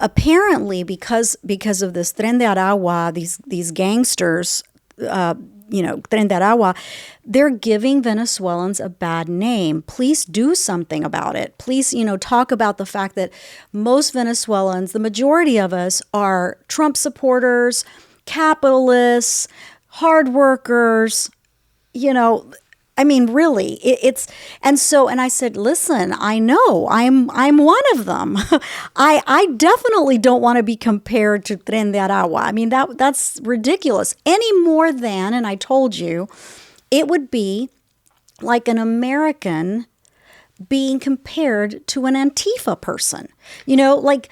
Apparently, because of this Tren de Aragua, these gangsters, Tren de Aragua, they're giving Venezuelans a bad name. Please do something about it. Please, talk about the fact that most Venezuelans, the majority of us, are Trump supporters, capitalists, hard workers, I mean, really, and I said, listen, I know I'm one of them. I definitely don't want to be compared to Tren de Aragua. I mean, that's ridiculous. Any more than, and I told you, it would be like an American being compared to an Antifa person. Like,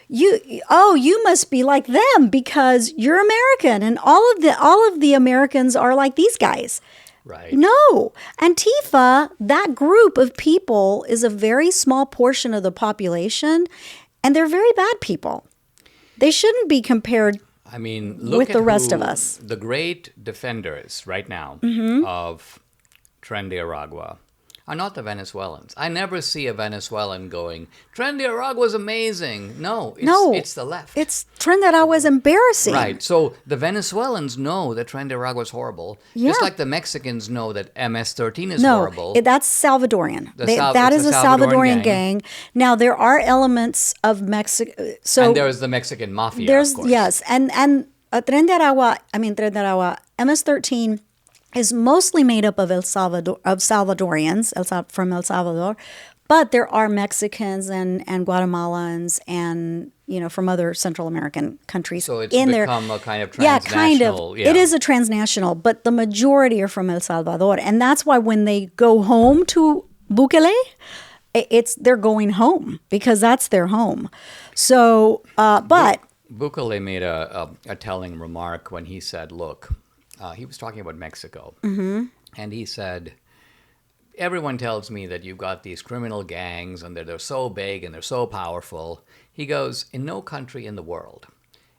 you must be like them because you're American, and all of the Americans are like these guys. Right. No, Antifa, that group of people is a very small portion of the population, and they're very bad people. They shouldn't be compared Look with at the rest who of us. The great defenders right now of Tren de Aragua are not the Venezuelans. I never see a Venezuelan going, Tren de Aragua is amazing. No, it's the left. It's Tren de Aragua is embarrassing. Right. So the Venezuelans know that Tren de Aragua is horrible, just like the Mexicans know that MS-13 is horrible. That's Salvadorian. That is it's a Salvadorian gang. Now, there are elements of Mexico. And there's the Mexican mafia, of course. Yes, and Tren de Aragua, MS-13 is mostly made up of Salvadorians from El Salvador, but there are Mexicans and Guatemalans and from other Central American countries. So it's in become a kind of transnational. Yeah. It is a transnational, but the majority are from El Salvador, and that's why when they go home to Bukele, they're going home because that's their home. So, but Bukele made a telling remark when he said, "Look." He was talking about Mexico, and he said, everyone tells me that you've got these criminal gangs and they're so big and they're so powerful. He goes, in no country in the world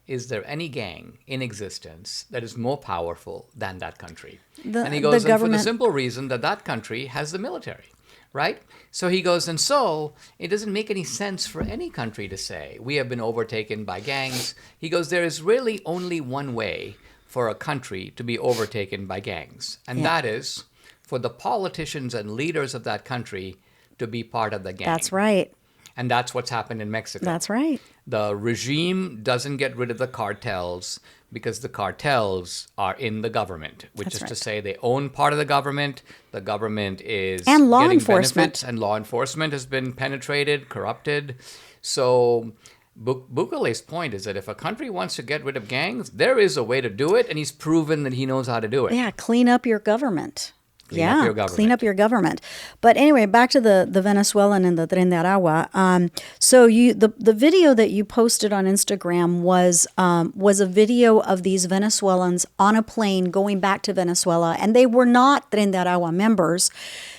is there any gang in existence that is more powerful than that country. And he goes, and for the simple reason that country has the military, right? So he goes, and so it doesn't make any sense for any country to say, we have been overtaken by gangs. He goes, there is really only one way for a country to be overtaken by gangs. And that is for the politicians and leaders of that country to be part of the gang. That's right. And that's what's happened in Mexico. That's right. The regime doesn't get rid of the cartels because the cartels are in the government, which is to say they own part of the government. The government is and law getting enforcement. benefits, and law enforcement has been penetrated, corrupted. So Bukele's point is that if a country wants to get rid of gangs, there is a way to do it, and he's proven that he knows how to do it. Yeah, clean up your government. Clean up your government. But anyway, back to the Venezuelan and the Tren de Aragua. So the video that you posted on Instagram was a video of these Venezuelans on a plane going back to Venezuela, and they were not Tren de Aragua members.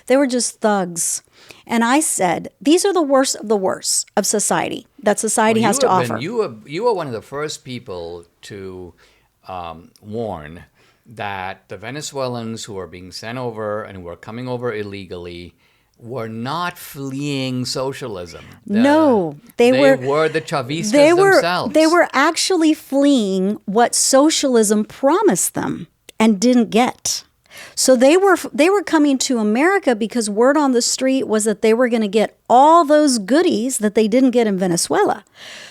They were just thugs. And I said, these are the worst of society that society has to offer. You were one of the first people to warn that the Venezuelans who are being sent over and who are coming over illegally were not fleeing socialism. No, they were the Chavistas themselves. They were actually fleeing what socialism promised them and didn't get. So they were coming to America because word on the street was that they were going to get all those goodies that they didn't get in Venezuela.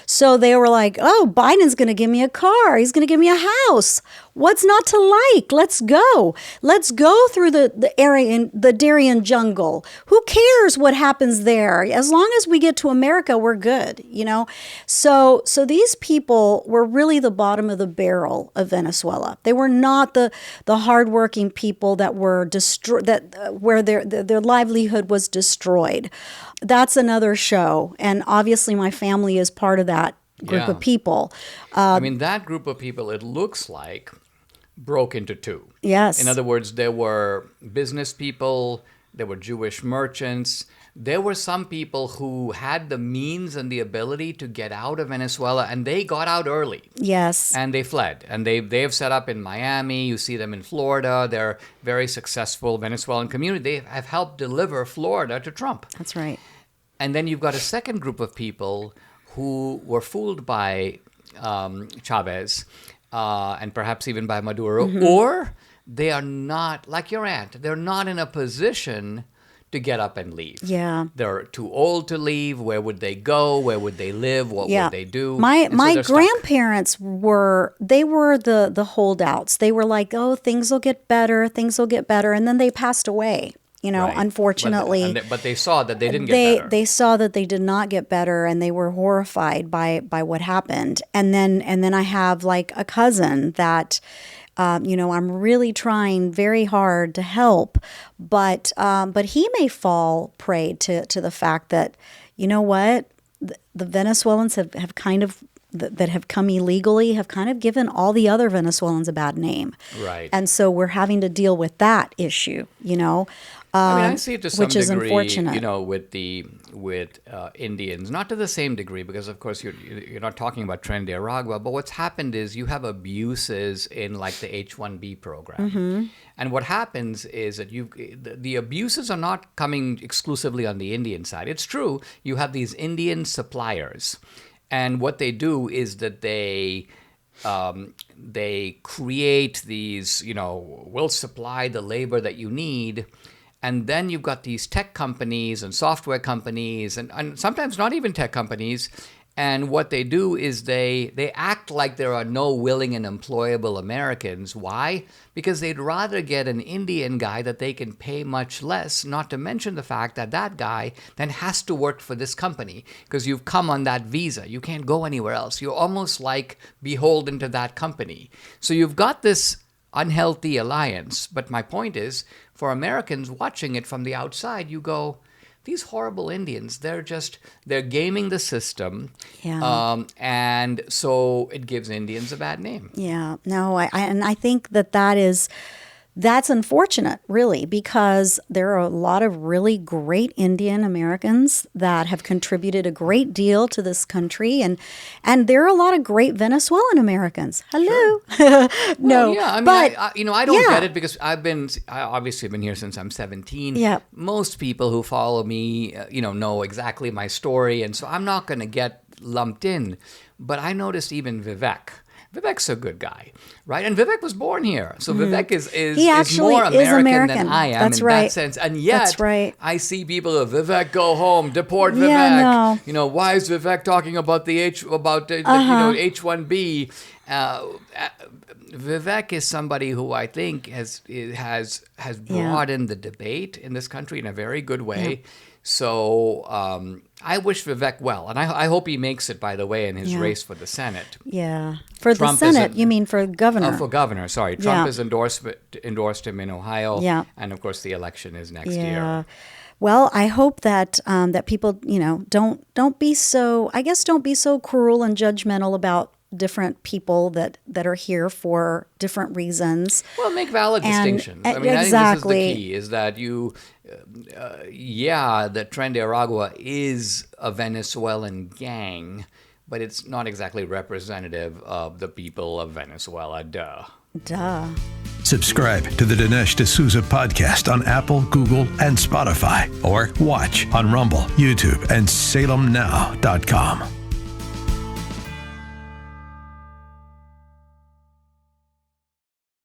So they were like, oh, Biden's going to give me a car. He's going to give me a house. What's not to like? Let's go. Let's go through the area in the Darien jungle. Who cares what happens there? As long as we get to America, we're good, So these people were really the bottom of the barrel of Venezuela. They were not the hardworking people that were destroyed, where their livelihood was destroyed. That's another show, and obviously my family is part of that group of people. That group of people, it looks like, broke into two. Yes. In other words, there were business people, there were Jewish merchants, there were some people who had the means and the ability to get out of Venezuela, and they got out early. Yes. And they fled. And they've set up in Miami. You see them in Florida. They're very successful Venezuelan community. They have helped deliver Florida to Trump. That's right. And then you've got a second group of people who were fooled by Chavez and perhaps even by Maduro, or they are not, like your aunt, they're not in a position to get up and leave. Yeah. They're too old to leave. Where would they go? Where would they live? What would they do? My they're stuck. grandparents were the holdouts. They were like, oh, things will get better, and then they passed away. Right. Unfortunately. But they saw that they didn't get better. They saw that they did not get better, and they were horrified by what happened. And then I have like a cousin that, I'm really trying very hard to help, but he may fall prey to the fact that, you know what, the Venezuelans have kind of that have come illegally have kind of given all the other Venezuelans a bad name. Right. And so we're having to deal with that issue, I see it to some which is degree, unfortunate. with Indians, not to the same degree, because of course you're not talking about Tren de Aragua, but what's happened is you have abuses in like the H-1B program. Mm-hmm. And what happens is that the abuses are not coming exclusively on the Indian side. It's true, you have these Indian suppliers, and what they do is that they create these, we'll supply the labor that you need. And then you've got these tech companies and software companies and sometimes not even tech companies. And what they do is they act like there are no willing and employable Americans. Why? Because they'd rather get an Indian guy that they can pay much less, not to mention the fact that that guy then has to work for this company because you've come on that visa. You can't go anywhere else. You're almost like beholden to that company. So you've got this unhealthy alliance. But my point is, for Americans watching it from the outside, you go, these horrible Indians, they're gaming the system. Yeah. And so it gives Indians a bad name. Yeah. No, I think that's unfortunate, really, because there are a lot of really great Indian Americans that have contributed a great deal to this country, and there are a lot of great Venezuelan Americans. Hello. Sure. No, well, yeah, I mean, but I don't get it because I obviously been here since I'm 17. Yeah. Most people who follow me, know exactly my story, and so I'm not going to get lumped in. But I noticed even Vivek's a good guy, right? And Vivek was born here. So Vivek is more American than I am that sense. And yet, I see people of Vivek, go home, deport Vivek. Yeah, no. Why is Vivek talking about the H-1B? Vivek is somebody who I think has broadened the debate in this country in a very good way. Yeah. So I wish Vivek well, and I hope he makes it, by the way, in his race for the Senate. Yeah. For Trump the Senate, you mean for governor? For governor, sorry. Trump has endorsed him in Ohio, and of course the election is next year. Well, I hope that that people, don't be so cruel and judgmental about different people that are here for different reasons. Well, make valid distinctions. I mean, exactly. I think this is the key, is that the Tren de Aragua is a Venezuelan gang, but it's not exactly representative of the people of Venezuela. Duh. Subscribe to the Dinesh D'Souza podcast on Apple, Google, and Spotify, or watch on Rumble, YouTube, and SalemNow.com.